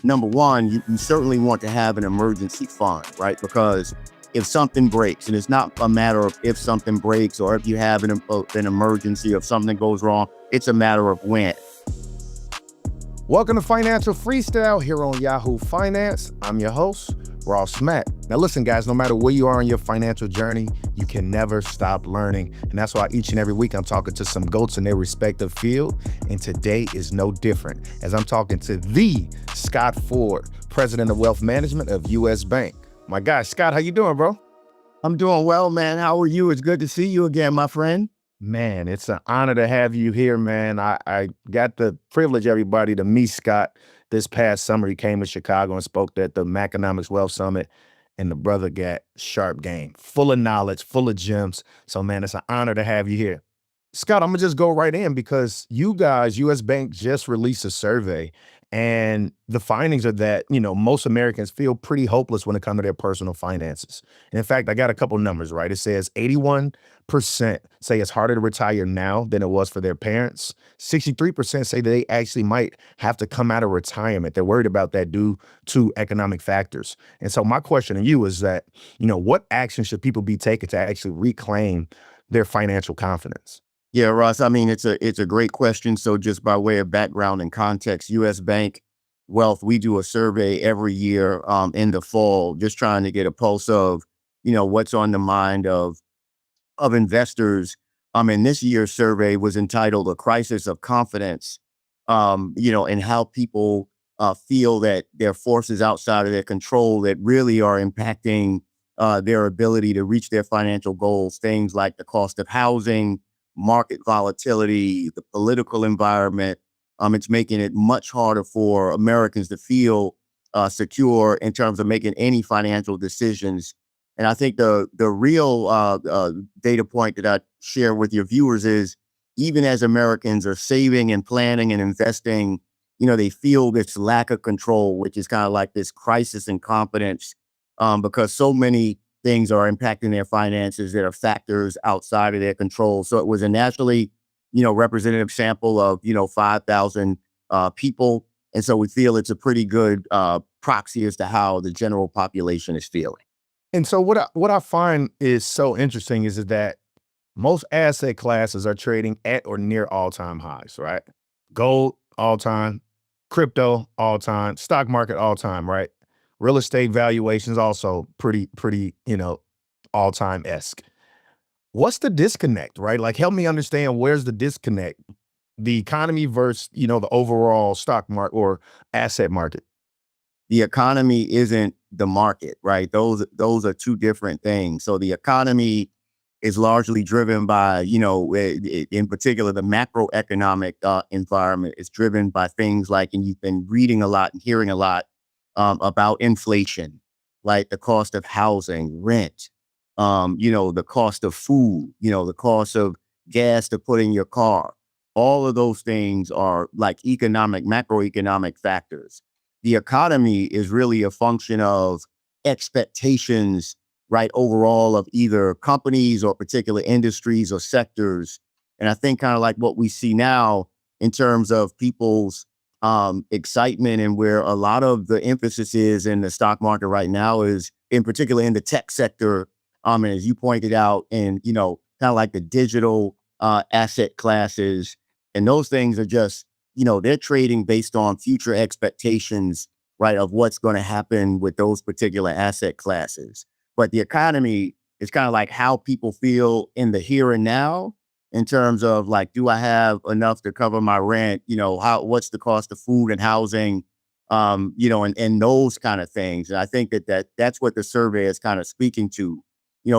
number one, you certainly want to have an emergency fund, right? Because if something breaks, and it's not a matter of if something breaks or if you have an emergency or if something goes wrong, it's a matter of when. Welcome to Financial Freestyle here on Yahoo Finance. I'm your host, Ross Mack. Now listen, guys, no matter where you are on your financial journey, you can never stop learning. And that's why each and every week I'm talking to some GOATs in their respective field. And today is no different, as I'm talking to the Scott Ford, President of Wealth Management of U.S. Bank. My guy, Scott, how you doing, bro? I'm doing well, man. How are you? It's good to see you again, my friend. Man, it's an honor to have you here, man. I got the privilege, everybody, to meet Scott this past summer. He came to Chicago and spoke at the Maconomics Wealth Summit, and the brother got sharp game, full of knowledge, full of gems. So, man, it's an honor to have you here. Scott, I'm going to just go right in because you guys, U.S. Bank, just released a survey, and the findings are that, most Americans feel pretty hopeless when it comes to their personal finances. And in fact, I got a couple numbers, right? It says 81% say it's harder to retire now than it was for their parents. 63% say that they actually might have to come out of retirement. They're worried about that due to economic factors. And so my question to you is that, what action should people be taking to actually reclaim their financial confidence? Yeah, Ross, I mean, it's a great question. So just by way of background and context, U.S. Bank Wealth, we do a survey every year in the fall, just trying to get a pulse of, what's on the mind of investors. And this year's survey was entitled "A Crisis of Confidence," and how people feel that there are forces outside of their control that really are impacting their ability to reach their financial goals. Things like the cost of housing, market volatility, the political environment. It's making it much harder for Americans to feel secure in terms of making any financial decisions. And I think the real data point that I share with your viewers is, even as Americans are saving and planning and investing, they feel this lack of control, which is kind of like this crisis in confidence, because so many things are impacting their finances that are factors outside of their control. So it was a nationally, representative sample of, 5,000 people. And so we feel it's a pretty good proxy as to how the general population is feeling. And so what I find is so interesting is that most asset classes are trading at or near all-time highs, right? Gold, all-time, crypto, all-time, stock market, all-time, right? Real estate valuations also pretty, all-time-esque. What's the disconnect, right? Like, help me understand, where's the disconnect? The economy versus, the overall stock market or asset market. The economy isn't the market, right? Those are two different things. So the economy is largely driven by, in particular, the macroeconomic environment is driven by things like, and you've been reading a lot and hearing a lot about inflation, like the cost of housing, rent, the cost of food, the cost of gas to put in your car. All of those things are like macroeconomic factors. The economy is really a function of expectations, right, overall, of either companies or particular industries or sectors. And I think kind of like what we see now in terms of people's excitement, and where a lot of the emphasis is in the stock market right now is in particular in the tech sector. And as you pointed out, and, kind of like the digital asset classes, and those things are just, they're trading based on future expectations, right, of what's going to happen with those particular asset classes. But the economy is kind of like how people feel in the here and now, in terms of like, do I have enough to cover my rent? What's the cost of food and housing? And those kind of things. And I think that's what the survey is kind of speaking to.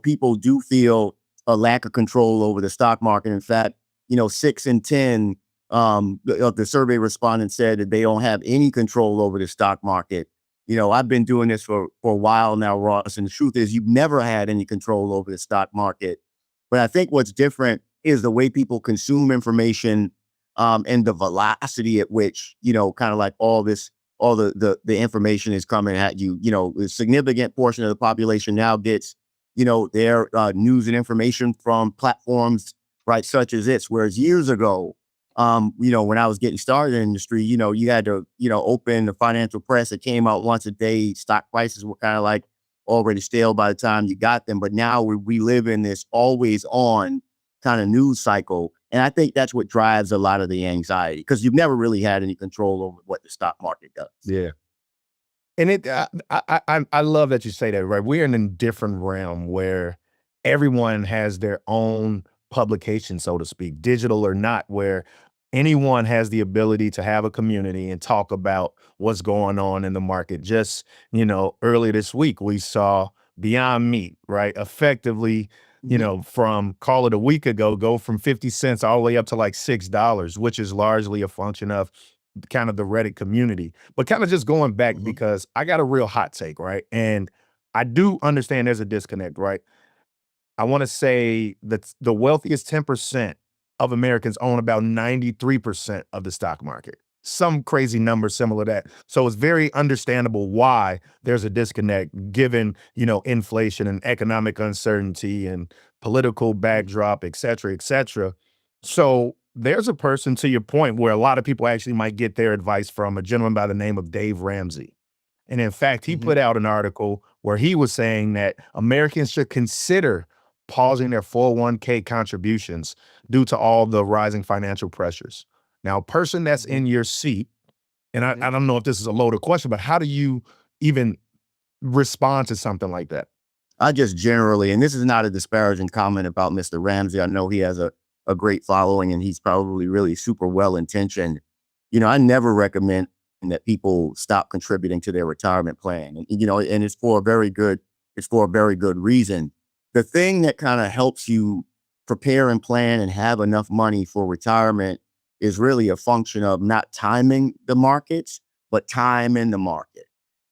People do feel a lack of control over the stock market. In fact, 6 in 10 of the survey respondents said that they don't have any control over the stock market. I've been doing this for a while now, Ross, and the truth is you've never had any control over the stock market. But I think what's different is the way people consume information, and the velocity at which, kind of like all the information is coming at you. A significant portion of the population now gets, their news and information from platforms, right, such as this, whereas years ago, when I was getting started in the industry, you had to, open the financial press. It came out once a day. Stock prices were kind of like already stale by the time you got them. But now we live in this always on kind of news cycle. And I think that's what drives a lot of the anxiety, because you've never really had any control over what the stock market does. Yeah. And I love that you say that, right? We're in a different realm where everyone has their own publication, so to speak, digital or not, where anyone has the ability to have a community and talk about what's going on in the market. Just, earlier this week, we saw Beyond Meat, right? Effectively, from call it a week ago, go from 50 cents all the way up to like $6, which is largely a function of kind of the Reddit community. But kind of just going back, because I got a real hot take, right? And I do understand there's a disconnect, right? I want to say that the wealthiest 10% of Americans own about 93% of the stock market. Some crazy number similar to that. So it's very understandable why there's a disconnect given, inflation and economic uncertainty and political backdrop, et cetera, et cetera. So there's a person, to your point, where a lot of people actually might get their advice from a gentleman by the name of Dave Ramsey. And in fact, he put out an article where he was saying that Americans should consider pausing their 401k contributions due to all the rising financial pressures. Now, a person that's in your seat, and I don't know if this is a loaded question, but how do you even respond to something like that? I just generally, and this is not a disparaging comment about Mr. Ramsey. I know he has a great following and he's probably really super well-intentioned. I never recommend that people stop contributing to their retirement plan. And, and it's for a very good reason. The thing that kind of helps you prepare and plan and have enough money for retirement is really a function of not timing the markets, but time in the market.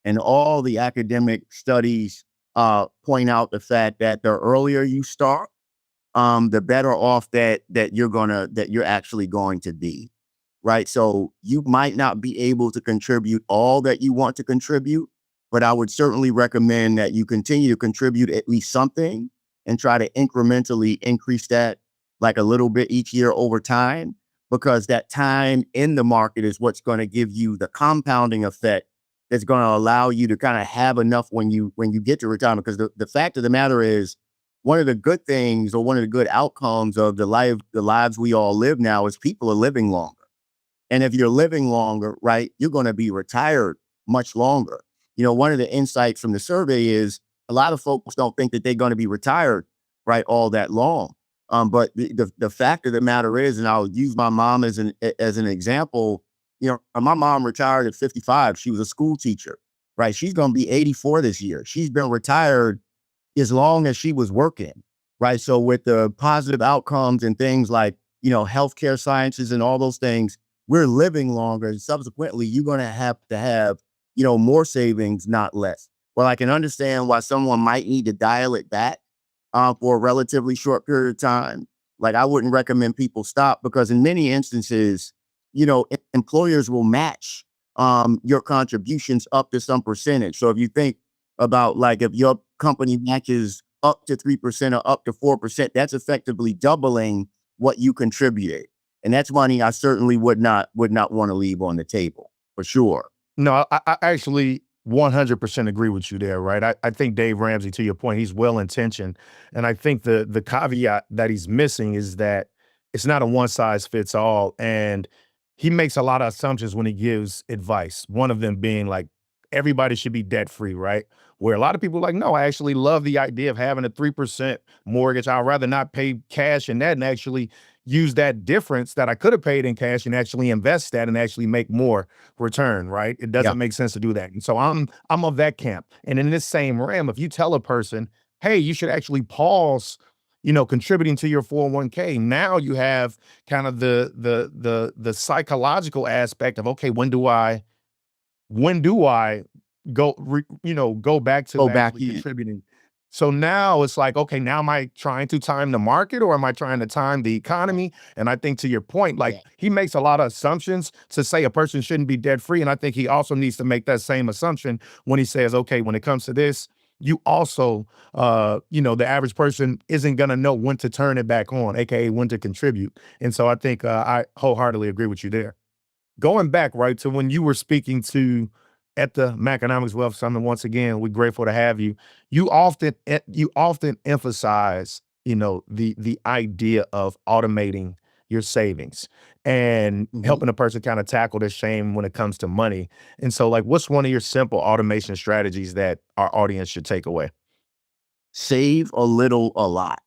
And all the academic studies point out the fact that the earlier you start, the better off that you're actually going to be, right? So you might not be able to contribute all that you want to contribute, but I would certainly recommend that you continue to contribute at least something and try to incrementally increase that like a little bit each year over time, because that time in the market is what's going to give you the compounding effect that's going to allow you to kind of have enough when you get to retirement. Because the fact of the matter is, one of the good things or one of the good outcomes of the lives we all live now is people are living longer. And if you're living longer, right, you're going to be retired much longer. One of the insights from the survey is a lot of folks don't think that they're going to be retired, right, all that long. But the fact of the matter is, and I'll use my mom as an example, my mom retired at 55. She was a school teacher, right? She's going to be 84 this year. She's been retired as long as she was working, right? So with the positive outcomes and things like, healthcare sciences and all those things, we're living longer. And subsequently, you're going to have, more savings, not less. Well, I can understand why someone might need to dial it back for a relatively short period of time. Like, I wouldn't recommend people stop, because in many instances, employers will match your contributions up to some percentage. So if you think about, like, if your company matches up to 3% or up to 4%, that's effectively doubling what you contributed. And that's money I certainly would not want to leave on the table, for sure. No, I actually 100% agree with you there, right? I think Dave Ramsey, to your point, he's well-intentioned. And I think the caveat that he's missing is that it's not a one-size-fits-all. And he makes a lot of assumptions when he gives advice. One of them being like, everybody should be debt-free, right? Where a lot of people are like, no, I actually love the idea of having a 3% mortgage. I'd rather not pay cash in that and actually use that difference that I could have paid in cash and actually invest that and actually make more return, right? It doesn't make sense to do that. And so I'm of that camp. And in this same realm, if you tell a person, hey, you should actually pause, contributing to your 401k, now you have kind of the psychological aspect of, okay, when do I go back to contributing? So now it's like, okay, now am I trying to time the market or am I trying to time the economy? And I think, to your point, like, he makes a lot of assumptions to say a person shouldn't be debt free. And I think he also needs to make that same assumption when he says, okay, when it comes to this, you also, the average person isn't going to know when to turn it back on, AKA when to contribute. And so I think I wholeheartedly agree with you there. Going back, right, to when you were speaking to at the Maconomics Wealth Summit, once again, we're grateful to have you. You often emphasize, the idea of automating your savings and Mhm. helping a person kind of tackle the shame when it comes to money. And so, like, what's one of your simple automation strategies that our audience should take away? Save a little, a lot.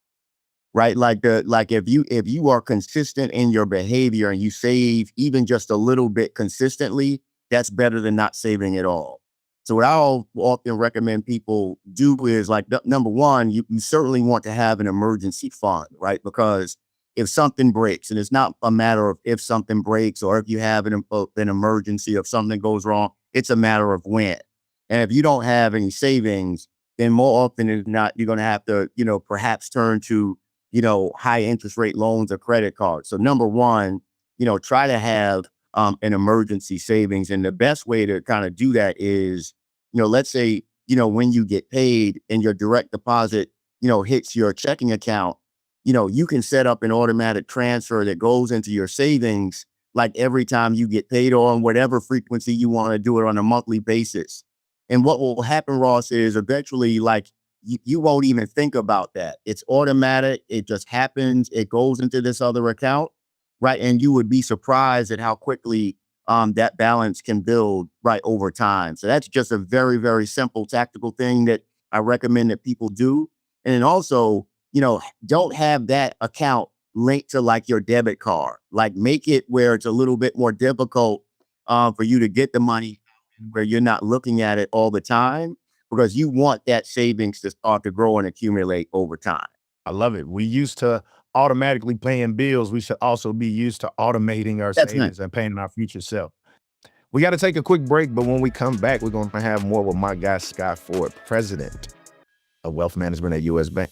Right? Like if you are consistent in your behavior and you save even just a little bit consistently, that's better than not saving at all. So what I'll often recommend people do is like number one, you certainly want to have an emergency fund, right? Because if something breaks, and it's not a matter of if something breaks or if you have an emergency, if something goes wrong, it's a matter of when. And if you don't have any savings, then more often than not, you're going to have to, perhaps turn to high interest rate loans or credit cards. So number one, try to have an emergency savings. And the best way to kind of do that is, let's say, when you get paid and your direct deposit, hits your checking account, you can set up an automatic transfer that goes into your savings, like every time you get paid or on whatever frequency you want to do it on a monthly basis. And what will happen, Ross, is eventually like you won't even think about that. It's automatic. It just happens. It goes into this other account, right? And you would be surprised at how quickly that balance can build right over time. So that's just a very, very simple tactical thing that I recommend that people do. And then also, don't have that account linked to like your debit card. Like make it where it's a little bit more difficult for you to get the money where you're not looking at it all the time because you want that savings to start to grow and accumulate over time. I love it. We used to automatically paying bills. We should also be used to automating our That's nice. savings and paying our future self. We got to take a quick break, but when we come back, we're going to have more with my guy, Scott Ford, president of wealth management at US Bank.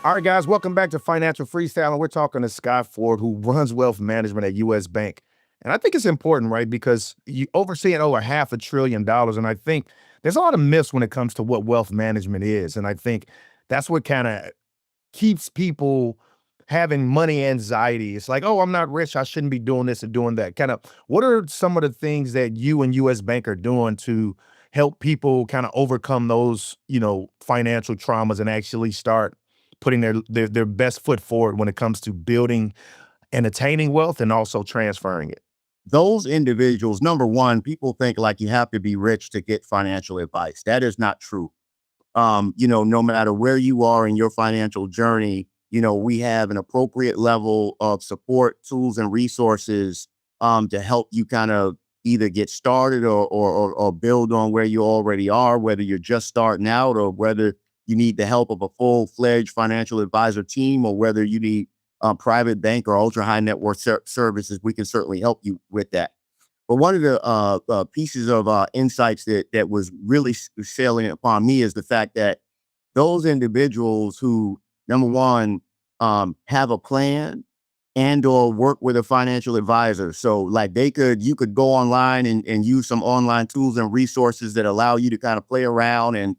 All right, guys, welcome back to Financial Freestyle. And we're talking to Scott Ford, who runs wealth management at US Bank. And I think it's important, right? Because you overseeing over $500 billion. And I think there's a lot of myths when it comes to what wealth management is. And I think that's what kind of keeps people having money anxiety. It's like, oh, I'm not rich. I shouldn't be doing this or doing that. Kind of, what are some of the things that you and US Bank are doing to help people kind of overcome those, financial traumas and actually start putting their best foot forward when it comes to building and attaining wealth and also transferring it? Those individuals, number one, people think like you have to be rich to get financial advice. That is not true. No matter where you are in your financial journey, we have an appropriate level of support, tools, and resources to help you kind of either get started or build on where you already are, whether you're just starting out or whether you need the help of a full-fledged financial advisor team or whether you need private bank or ultra high net worth services. We can certainly help you with that. But one of the pieces of insights that was really salient upon me is the fact that those individuals who, number one, have a plan and or work with a financial advisor. So like you could go online and use some online tools and resources that allow you to kind of play around and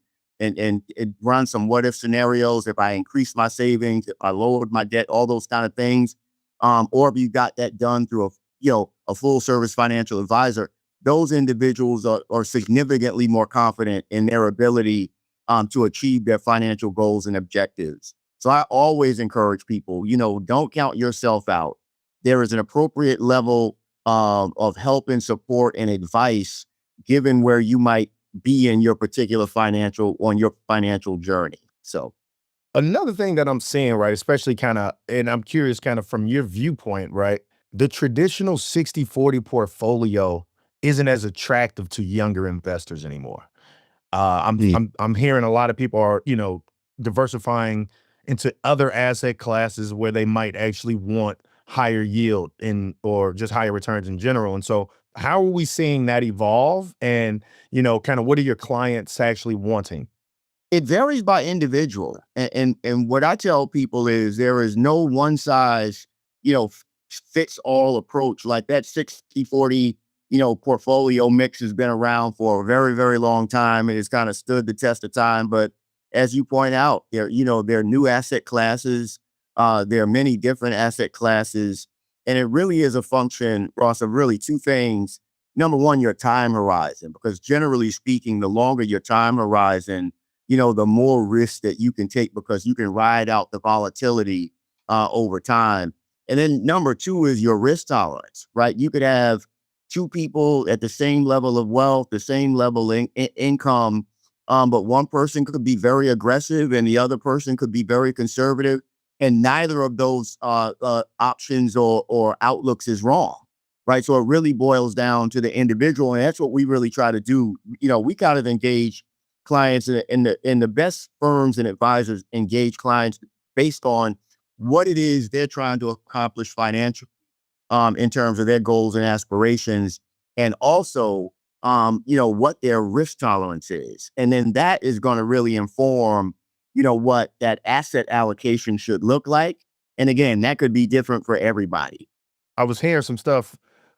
run some what if scenarios. If I increase my savings, if I lowered my debt, all those kind of things. Or if you got that done through a full service financial advisor, those individuals are significantly more confident in their ability to achieve their financial goals and objectives. So I always encourage people, don't count yourself out. There is an appropriate level of help and support and advice given where you might be in your particular on your financial journey. So Another thing that I'm seeing, right, especially kind of, and I'm curious kind of from your viewpoint, right, the traditional 60-40 portfolio isn't as attractive to younger investors anymore. I'm hearing a lot of people are, diversifying into other asset classes where they might actually want higher yield or just higher returns in general. And so how are we seeing that evolve? And, kind of what are your clients actually wanting? It varies by individual. And what I tell people is there is no one size, fits all approach. Like that 60-40, portfolio mix has been around for a very, very long time. It has kind of stood the test of time. But as you point out, there are new asset classes. There are many different asset classes. And it really is a function, Ross, of really two things. Number one, your time horizon, because generally speaking, the longer your time horizon, the more risk that you can take because you can ride out the volatility over time. And then number two is your risk tolerance, right? You could have two people at the same level of wealth, the same level in income, but one person could be very aggressive and the other person could be very conservative. And neither of those options or outlooks is wrong, right? So it really boils down to the individual. And that's what we really try to do. We kind of engage clients in the best firms and advisors engage clients based on what it is they're trying to accomplish financially in terms of their goals and aspirations, and also, what their risk tolerance is. And then that is going to really inform, what that asset allocation should look like. And again, that could be different for everybody. I was hearing some stuff,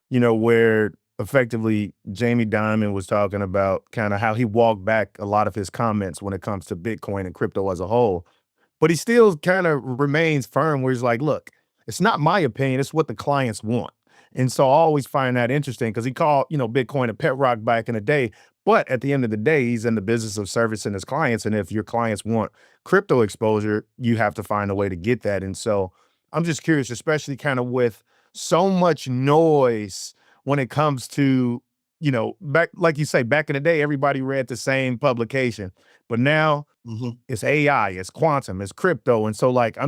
where effectively Jamie Dimon was talking about kind of how he walked back a lot of his comments when it comes to Bitcoin and crypto as a whole. But he still kind of remains firm where he's like, look, it's not my opinion, it's what the clients want. And so I always find that interesting because he called, Bitcoin a pet rock back in the day. But at the end of the day, he's in the business of servicing his clients. And if your clients want crypto exposure, you have to find a way to get that. And so I'm just curious, especially kind of with so much noise when it comes to, back, like you say, back in the day, everybody read the same publication. But now it's AI, it's quantum, it's crypto. And so like, I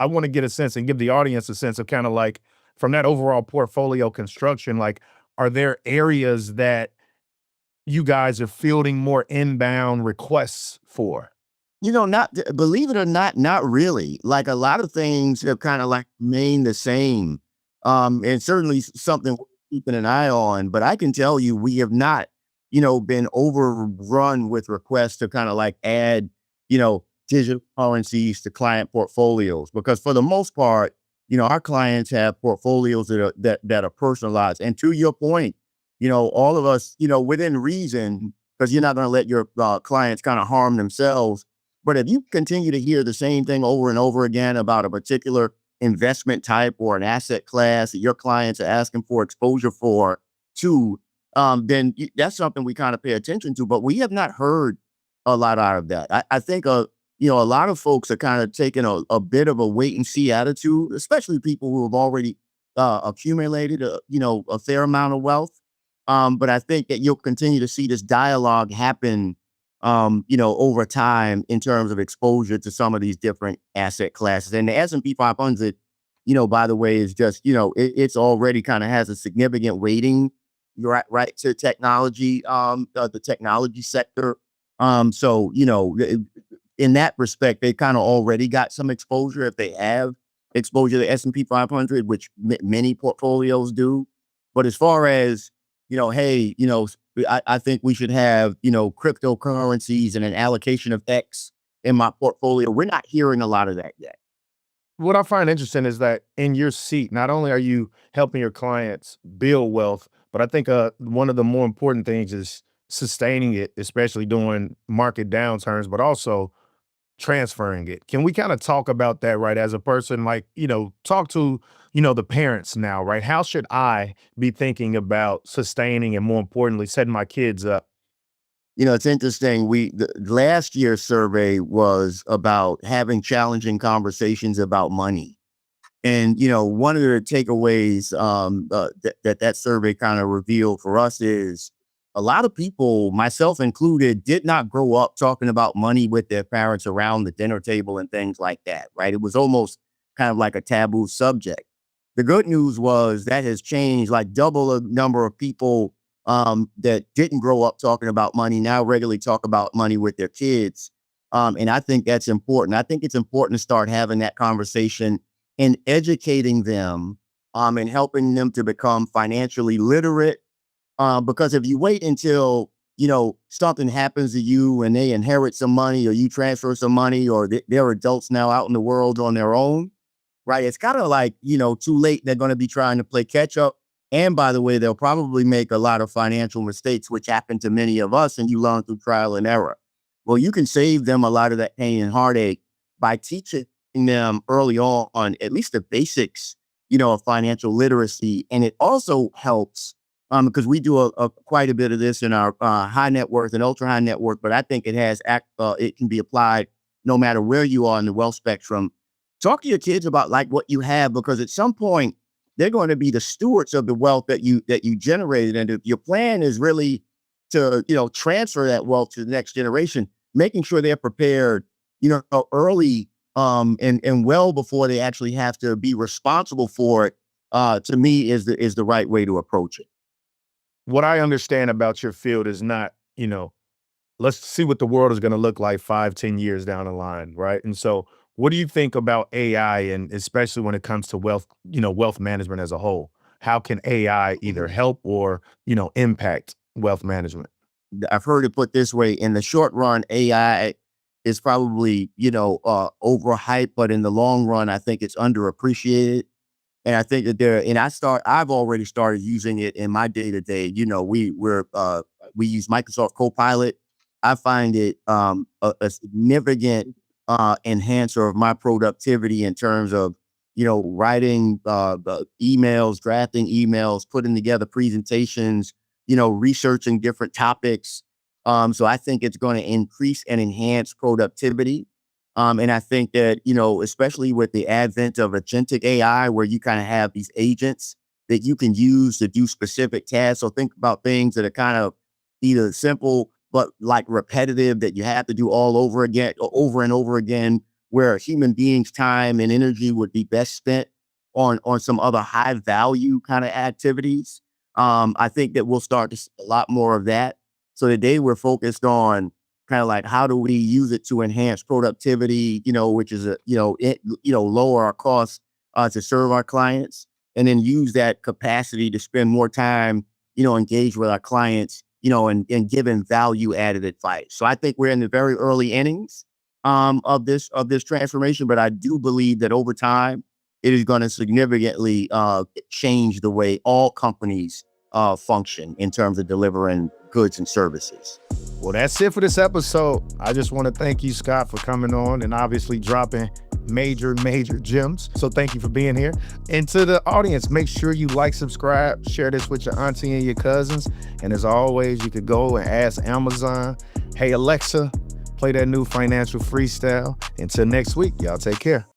want to get a sense and give the audience a sense of kind of like from that overall portfolio construction, like, are there areas that you guys are fielding more inbound requests for? Not believe it or not really. Like a lot of things have kind of like remained the same. And certainly something we're keeping an eye on, but I can tell you we have not, been overrun with requests to kind of like add, digital currencies to client portfolios, because for the most part, our clients have portfolios that are personalized. And to your point, all of us, within reason, because you're not going to let your clients kind of harm themselves. But if you continue to hear the same thing over and over again about a particular investment type or an asset class that your clients are asking for exposure for too, then that's something we kind of pay attention to. But we have not heard a lot out of that. I think, a lot of folks are kind of taking a bit of a wait and see attitude, especially people who have already accumulated, a fair amount of wealth. But I think that you'll continue to see this dialogue happen, over time in terms of exposure to some of these different asset classes. And the S&P 500, by the way, is just, it's already kind of has a significant weighting, right to technology, the technology sector. So, in that respect, they kind of already got some exposure if they have exposure to S&P 500, which many portfolios do. But as far as, hey, I think we should have, cryptocurrencies and an allocation of X in my portfolio, we're not hearing a lot of that yet. What I find interesting is that in your seat, not only are you helping your clients build wealth, but I think one of the more important things is sustaining it, especially during market downturns, but also transferring it. Can we kind of talk about that, right? As a person, like, talk to, the parents now, right? How should I be thinking about sustaining and more importantly, setting my kids up? It's interesting. The last year's survey was about having challenging conversations about money. And, one of the takeaways that survey kind of revealed for us is a lot of people, myself included, did not grow up talking about money with their parents around the dinner table and things like that, right? It was almost kind of like a taboo subject. The good news was that has changed, like double the number of people that didn't grow up talking about money now regularly talk about money with their kids. And I think that's important. I think it's important to start having that conversation and educating them and helping them to become financially literate. Because if you wait until, something happens to you and they inherit some money or you transfer some money or they're adults now out in the world on their own, right? It's kind of like, too late. They're going to be trying to play catch up. And by the way, they'll probably make a lot of financial mistakes, which happen to many of us, and you learn through trial and error. Well, you can save them a lot of that pain and heartache by teaching them early on at least the basics, of financial literacy. And it also helps because we do quite a bit of this in our high net worth and ultra high net worth, but I think it can be applied no matter where you are in the wealth spectrum. Talk to your kids about like what you have, because at some point they're going to be the stewards of the wealth that you generated. And if your plan is really to, transfer that wealth to the next generation, making sure they're prepared, early and well before they actually have to be responsible for it, to me is the right way to approach it. What I understand about your field is not, let's see what the world is going to look like 5-10 years down the line, right? And so what do you think about AI, and especially when it comes to wealth management as a whole? How can AI either help or, impact wealth management? I've heard it put this way: in the short run, AI is probably, overhyped, but in the long run, I think it's underappreciated. And I think that I've already started using it in my day to day. We use Microsoft Copilot. I find it a significant enhancer of my productivity in terms of, writing emails, drafting emails, putting together presentations, researching different topics. So I think it's going to increase and enhance productivity. And I think that, especially with the advent of agentic AI, where you kind of have these agents that you can use to do specific tasks. So think about things that are kind of either simple, but like repetitive, that you have to do all over again, over and over again, where human beings' time and energy would be best spent on some other high value kind of activities. I think that we'll start to see a lot more of that. So today we're focused on kind of like, how do we use it to enhance productivity, which is lower our costs to serve our clients, and then use that capacity to spend more time, engage with our clients, and giving value added advice. So I think we're in the very early innings of this transformation, but I do believe that over time it is going to significantly change the way all companies function in terms of delivering goods and services. Well, that's it for this episode. I just want to thank you, Scott, for coming on and obviously dropping major gems. So thank you for being here. And to the audience, make sure you like, subscribe, share this with your auntie and your cousins. And as always, you could go and ask Amazon, hey, Alexa, play that new financial freestyle. Until next week, y'all take care.